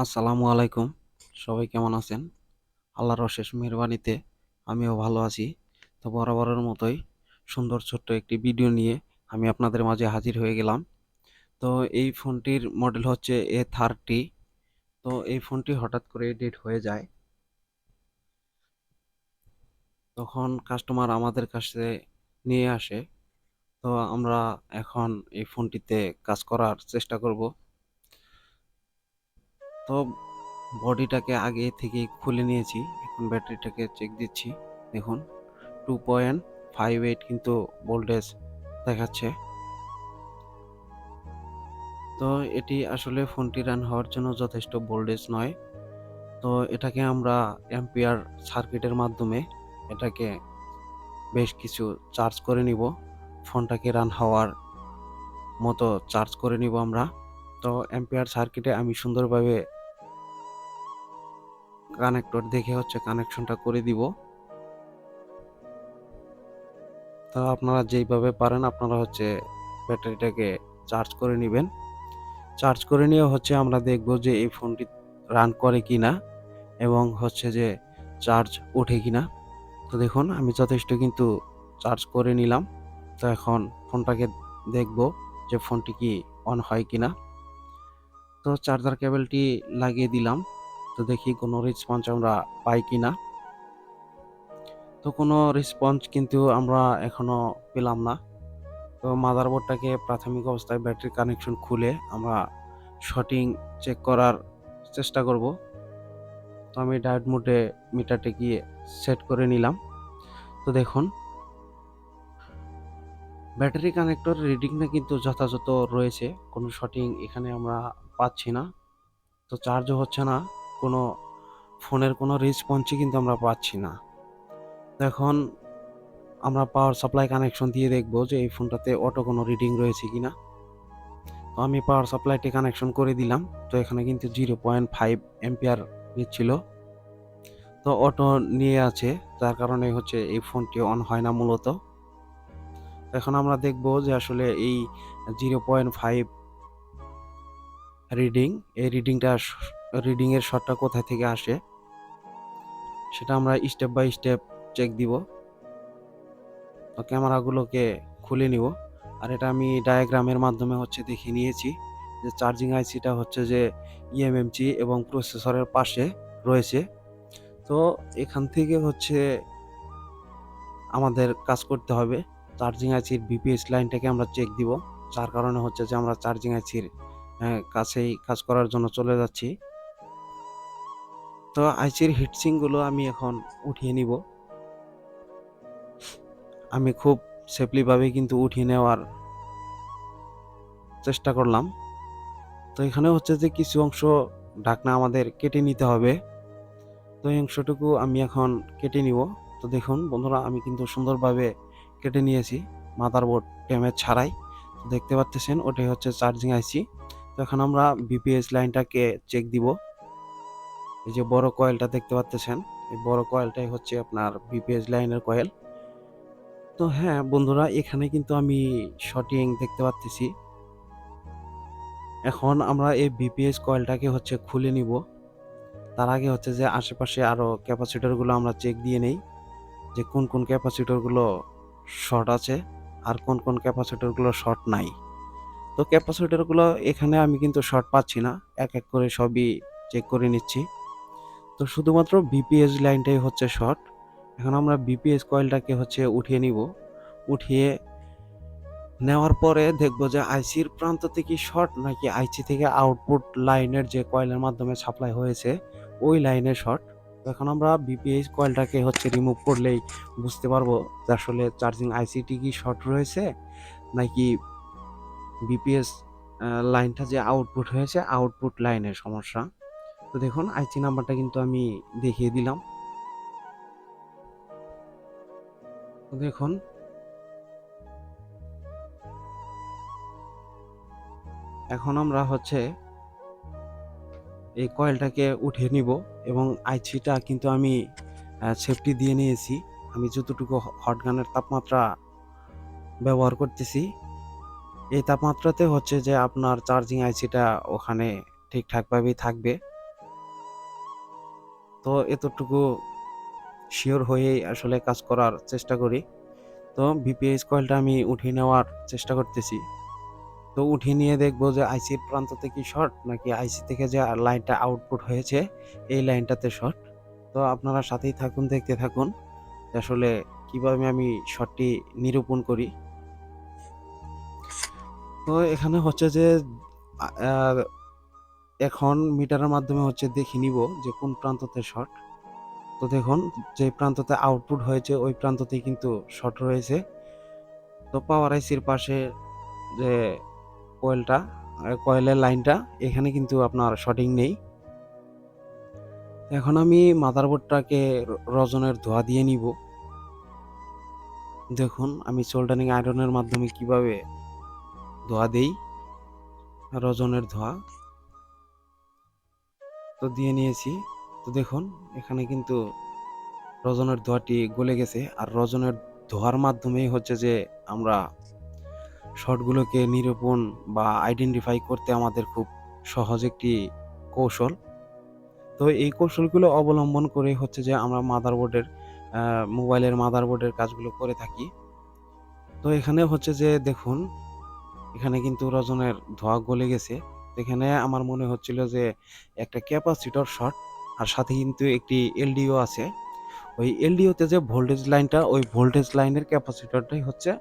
আসসালামু আলাইকুম। সবাই কেমন আছেন? আল্লাহর অশেষ মেহেরবানিতে আমিও ভালো আছি। তো বরাবরের মতোই সুন্দর ছোট্ট একটি ভিডিও নিয়ে আমি আপনাদের মাঝে হাজির হয়ে গেলাম। তো এই ফোনটির মডেল হচ্ছে A30। তো এই ফোনটি হঠাৎ করে ডেট হয়ে যায়। তখন কাস্টমার আমাদের কাছে নিয়ে আসে। তো আমরা এখন এই ফোনটিতে কাজ করার চেষ্টা করব। তো বডিটাকে আগে থেকেই খুলে নিয়েছি। এখন ব্যাটারিটাকে চেক দিচ্ছি। দেখুন 2.58 কিন্তু ভোল্টেজ দেখাচ্ছে। তো এটি আসলে ফোনটি রান হওয়ার জন্য যথেষ্ট ভোল্টেজ নয়। তো এটাকে আমরা অ্যাম্পিয়ার সার্কিটের মাধ্যমে এটাকে বেশ কিছু চার্জ করে নিব। ফোনটাকে রান হওয়ার মতো চার্জ করে নিব আমরা। তো অ্যাম্পিয়ার সার্কিটে আমি সুন্দরভাবে কানেক্টর দেখে কানেকশনটা করে দিব। তো আপনারা যেইভাবে পারেন আপনারা ব্যাটারিটাকে চার্জ করে নেবেন। চার্জ করে নিয়ে আমরা দেখব যে এই ফোনটি রান করে কিনা এবং যে চার্জ ওঠে কিনা। তো দেখুন আমি যথেষ্ট কিন্তু চার্জ করে নিলাম। তো এখন ফোনটাকে দেখব যে ফোনটি কি অন হয় কিনা। তো চার্জার কেবলটি লাগিয়ে দিলাম। তো দেখি কোনো রেসপন্স আমরা পাই কিনা। তো কোনো রেসপন্স কিন্তু আমরা এখনো পেলাম না। তো মাদারবোর্ডটাকে প্রাথমিক অবস্থায় ব্যাটারি কানেকশন খুলে আমরা শর্টিং চেক করার চেষ্টা করব। তো আমি ডায়োড মোডে মিটারটি গিয়ে সেট করে নিলাম। তো দেখুন ব্যাটারি কানেক্টর রিডিংটা কিন্তু যথাযথ রয়েছে, কোনো শর্টিং এখানে আমরা পাচ্ছি না। তো চার্জও হচ্ছে না, কোনো ফোনের কোনো রেসপন্সই কিন্তু আমরা পাচ্ছি না। তো এখন আমরা পাওয়ার সাপ্লাই কানেকশন দিয়ে দেখব যে এই ফোনটাতে অটো কোনো রিডিং রয়েছে কিনা। তো আমি পাওয়ার সাপ্লাইটি কানেকশন করে দিলাম। তো এখানে কিন্তু 0.5 এম্পিয়ার নিচ্ছিল। তো অটো নিয়ে আছে, যার কারণে এই ফোনটি অন হয় না মূলত। এখন আমরা দেখব যে আসলে এই 0.5 রিডিং, এই রিডিংয়ের শটটা কোথা থেকে আসে সেটা আমরা স্টেপ বাই স্টেপ চেক দিব। তো ক্যামেরাগুলোকে খুলে নিব। আর এটা আমি ডায়াগ্রামের মাধ্যমে দেখিয়ে নিয়েছি যে চার্জিং আইসিটা যে ইএমএমসি এবং প্রসেসরের পাশে রয়েছে। তো এখান থেকে আমাদের কাজ করতে হবে। চার্জিং আইসির বিপিএস লাইনটাকে আমরা চেক দিব, যার কারণে যে আমরা চার্জিং আইসির কাছেই কাজ করার জন্য চলে যাচ্ছি। তো আইসির হিটসিংগুলো আমি এখন উঠিয়ে নিব। আমি খুব সেফলিভাবে কিন্তু উঠিয়ে নেওয়ার চেষ্টা করলাম। তো এখানে যে কিছু অংশ ঢাকনা আমাদের কেটে নিতে হবে। তো এই অংশটুকু আমি এখন কেটে নিব। তো দেখুন বন্ধুরা, আমি কিন্তু সুন্দরভাবে কেটে নিয়েছি মাদারবোর্ড ড্যামেজ ছাড়াই। তো দেখতে পাচ্ছেন ওটাই চার্জিং আইসি। তো এখন আমরা বিপিএস লাইনটাকে চেক দিব। এই যে বড় কয়েলটা দেখতে পাচ্ছেন, এই বড় কয়েলটাই আপনার বিপিএস লাইনের কয়েল। তো হ্যাঁ বন্ধুরা, এখানে কিন্তু আমি শর্টিং দেখতে পাচ্ছি। এখন আমরা এই বিপিএস কয়েলটাকে খুলে নিব। তার আগে যে আশেপাশে আরো ক্যাপাসিটরগুলো আমরা চেক দিয়ে নেই যে কোন কোন ক্যাপাসিটরগুলো শর্ট আছে আর কোন কোন ক্যাপাসিটরগুলো শর্ট নাই। তো ক্যাপাসিটরগুলো এখানে আমি কিন্তু শর্ট পাচ্ছি না, এক এক করে সবই চেক করে নিচ্ছি। তো শুধুমাত্র বিপিএস লাইনটাই শর্ট। এখন আমরা বিপিএস কয়েলটাকে উঠিয়ে নিব। উঠিয়ে নেওয়ার পরে দেখব যে আইসির প্রান্ত থেকে শর্ট নাকি আইসি থেকে আউটপুট লাইনের যে কয়েলের মাধ্যমে সাপ্লাই হয়েছে ওই লাইনে শর্ট। এখন আমরা বিপিএস কয়েলটাকে রিমুভ করলেই বুঝতে পারবো যে আসলে চার্জিং আইসিটি কি শর্ট রয়েছে নাকি বিপিএস লাইনটা যে আউটপুট হয়েছে আউটপুট লাইনের সমস্যা। তো দেখুন আইসি নাম্বারটা কিন্তু আমি দেখিয়ে দিলাম। তো দেখুন এখন আমরা এই কয়েলটাকে উঠিয়ে নিব এবং আইসিটা কিন্তু আমি সেফটি দিয়ে নিয়েছি। আমি যতটুকু হট গানের তাপমাত্রা ব্যবহার করতেছি এই তাপমাত্রাতে যে আপনার চার্জিং আইসিটা ওখানে ঠিকঠাকভাবেই থাকবে। তো এতটুকু শিওর হয়েই আসলে কাজ করার চেষ্টা করি। তো বিপিএস কয়েলটা আমি উঠিয়ে নেওয়ার চেষ্টা করতেছি। তো উঠিয়ে নিয়ে দেখবো যে আইসির প্রান্ত থেকে শর্ট নাকি আইসি থেকে যে লাইনটা আউটপুট হয়েছে এই লাইনটাতে শর্ট। তো আপনারা সাথেই থাকুন, দেখতে থাকুন যে আসলে কিভাবে আমি শর্টটি নিরূপণ করি। তো এখানে হচ্ছে যে আহ, এখন মিটারের মাধ্যমে হচ্ছে দেখে নিব যে কোন প্রান্ততে শর্ট। তো দেখুন, যে প্রান্ততে আউটপুট হয়েছে ওই প্রান্ততেই কিন্তু শর্ট রয়েছে। তো পাওয়ার আইসির পাশে যে কয়েলটা, কয়েলের লাইনটা, এখানে কিন্তু আপনার শর্টিং নেই। এখন আমি মাদারবোর্ডটাকে রজনের ধোঁয়া দিয়ে নিব। দেখুন আমি সোল্ডারিং আয়রনের মাধ্যমে কিভাবে ধোঁয়া দেই, রজনের ধোঁয়া তো দিয়ে নিয়েছি। তো দেখুন এখানে কিন্তু রজনের ধোঁয়াটি গলে গেছে, আর রজনের ধোঁয়ার মাধ্যমেই হচ্ছে যে আমরা শর্টগুলোকে নিরূপণ বা আইডেন্টিফাই করতে আমাদের খুব সহজ একটি কৌশল। তো এই কৌশলগুলো অবলম্বন করে হচ্ছে যে আমরা মাদারবোর্ডের মোবাইলের মাদারবোর্ডের কাজগুলো করে থাকি। তো এখানে হচ্ছে যে দেখুন, এখানে কিন্তু রজনের ধোঁয়া গলে গেছে। এখানে আমার মনে হচ্ছিল যে একটা ক্যাপাসিটর শর্ট, আর সাথে কিন্তু একটি এলডিও আছে। ওই এলডিওতে যে ভোল্টেজ লাইনটা, ওই ভোল্টেজ লাইনের ক্যাপাসিটরটাই হচ্ছে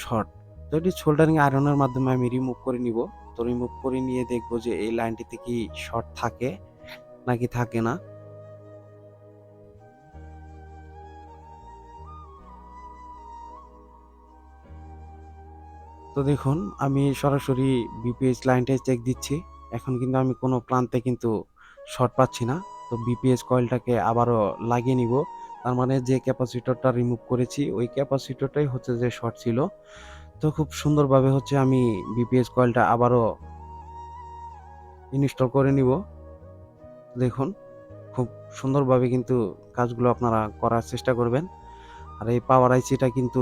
শর্ট। তো এটি সোল্ডারিং আয়রনের মাধ্যমে আমি রিমুভ করে নিব। তো রিমুভ করে নিয়ে দেখবো যে এই লাইনটিতে কি শর্ট থাকে নাকি থাকে না। তো দেখুন আমি সরাসরি বিপিএস লাইনটাই চেক দিচ্ছি। এখন কিন্তু আমি কোনো প্রান্তে কিন্তু শর্ট পাচ্ছি না। তো বিপিএস কয়েলটাকে আবারও লাগিয়ে নিব। তার মানে যে ক্যাপাসিটরটা রিমুভ করেছি ওই ক্যাপাসিটরটাই হচ্ছে যে শর্ট ছিল। তো খুব সুন্দরভাবে হচ্ছে আমি বিপিএস কয়েলটা আবারও ইনস্টল করে নিব। দেখুন খুব সুন্দরভাবে কিন্তু কাজগুলো আপনারা করার চেষ্টা করবেন। আর এই পাওয়ার আইসিটা কিন্তু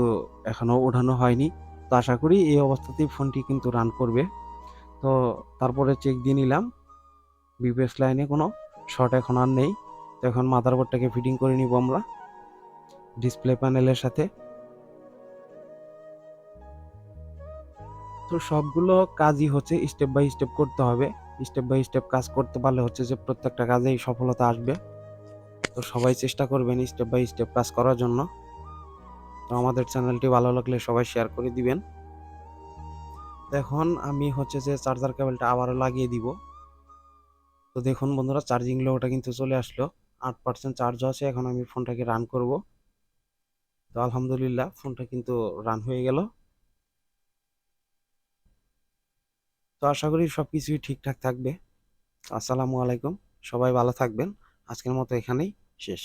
এখনো ওঠানো হয়নি। তো আশা করি এই অবস্থাতেই ফোনটি কিন্তু রান করবে। তো তারপরে চেক দিয়ে নিলাম, বিপিএস লাইনে কোনো শর্ট এখন আর নেই। তো এখন মাদারবোর্ডটাকে ফিটিং করে নিব আমরা ডিসপ্লে প্যানেলের সাথে। তো সবগুলো কাজই হচ্ছে স্টেপ বাই স্টেপ করতে হবে। স্টেপ বাই স্টেপ কাজ করতে পারলে হচ্ছে যে প্রত্যেকটা কাজেই সফলতা আসবে। তো সবাই চেষ্টা করবেন স্টেপ বাই স্টেপ কাজ করার জন্য। তো আমাদের চ্যানেলটি ভালো লাগলে সবাই শেয়ার করে দিবেন। তো এখন আমি হচ্ছে যে চার্জার কেবলটা আবারও লাগিয়ে দিব। তো দেখুন বন্ধুরা, চার্জিং লোটা কিন্তু চলে আসলো, 8% চার্জ আছে। এখন আমি ফোনটাকে রান করব। তো আলহামদুলিল্লাহ ফোনটা কিন্তু রান হয়ে গেল। তো আশা করি সবকিছুই ঠিকঠাক থাকবে। আসসালামু আলাইকুম, সবাই ভালো থাকবেন। আজকের মতো এখানেই শেষ।